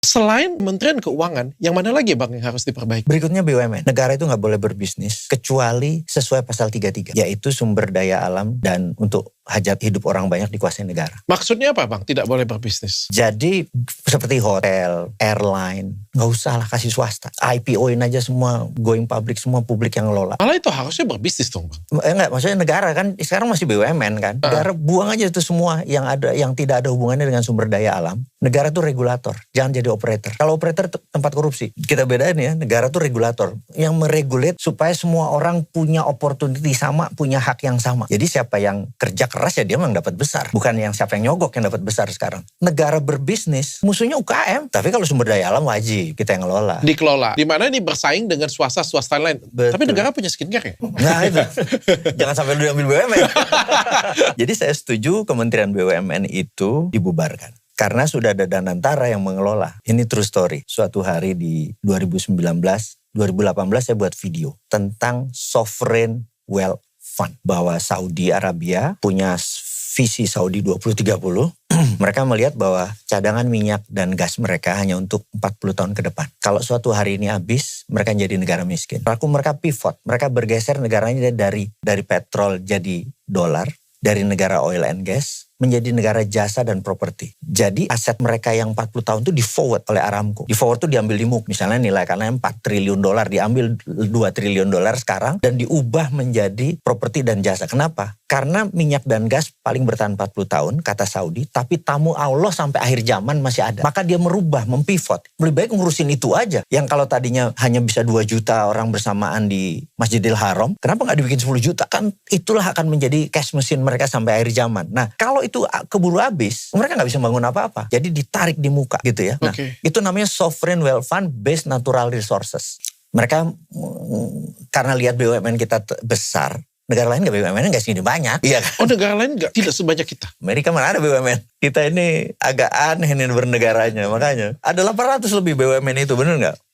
Selain Kementerian Keuangan, yang mana lagi Bang yang harus diperbaiki? Berikutnya BUMN. Negara itu nggak boleh berbisnis kecuali sesuai pasal 33, yaitu sumber daya alam dan untuk hajat hidup orang banyak dikuasai negara. Maksudnya apa Bang? Tidak boleh berbisnis? Jadi seperti hotel, airline, nggak usah lah kasih swasta. IPO-in aja semua, going public, semua publik yang ngelola. Malah itu harusnya berbisnis dong Bang. Enggak, maksudnya negara kan sekarang masih BUMN kan. Negara buang aja itu semua yang ada, yang tidak ada hubungannya dengan sumber daya alam. Negara tuh regulator, jangan jadi operator. Kalau operator tempat korupsi, kita bedain ya, negara tuh regulator. Yang meregulate supaya semua orang punya opportunity sama, punya hak yang sama. Jadi siapa yang kerja keras ya dia memang dapat besar. Bukan yang siapa yang nyogok yang dapat besar sekarang. Negara berbisnis, musuhnya UKM. Tapi kalau sumber daya alam wajib kita yang ngelola. Dikelola. Di mana ini bersaing dengan swasta lain. Betul. Tapi negara punya skincare ya? Nah itu, jangan sampai lu ambil BUMN. Jadi saya setuju Kementerian BUMN itu dibubarkan. Karena sudah ada Danantara yang mengelola. Ini true story. Suatu hari di 2019, 2018 saya buat video tentang Sovereign Wealth Fund. Bahwa Saudi Arabia punya visi Saudi 2030. Mereka melihat bahwa cadangan minyak dan gas mereka hanya untuk 40 tahun ke depan. Kalau suatu hari ini habis, mereka jadi negara miskin. Lalu mereka pivot, mereka bergeser negaranya dari petrol jadi dolar, dari negara oil and gas menjadi negara jasa dan properti. Jadi aset mereka yang 40 tahun itu di forward oleh Aramco. Di forward itu diambil di MUK. Misalnya nilai karena 4 triliun dolar diambil 2 triliun dolar sekarang dan diubah menjadi properti dan jasa. Kenapa? Karena minyak dan gas paling bertahan 40 tahun kata Saudi, tapi tamu Allah sampai akhir zaman masih ada. Maka dia merubah, mempivot. Lebih baik ngurusin itu aja. Yang kalau tadinya hanya bisa 2 juta orang bersamaan di Masjidil Haram, kenapa nggak dibikin 10 juta? Kan itulah akan menjadi cash machine mereka sampai akhir zaman. Nah, kalau itu keburu habis, mereka nggak bisa bangun apa-apa. Jadi ditarik di muka gitu ya. Nah, itu namanya Sovereign Wealth Fund Based Natural Resources. Mereka karena lihat BUMN kita besar, negara lain nggak BUMN nggak segini banyak. Iya kan? Oh negara lain nggak? Tidak sebanyak kita? Amerika mana ada BUMN? Kita ini agak aneh nih bernegaranya. Makanya ada 800 lebih BUMN itu, bener nggak?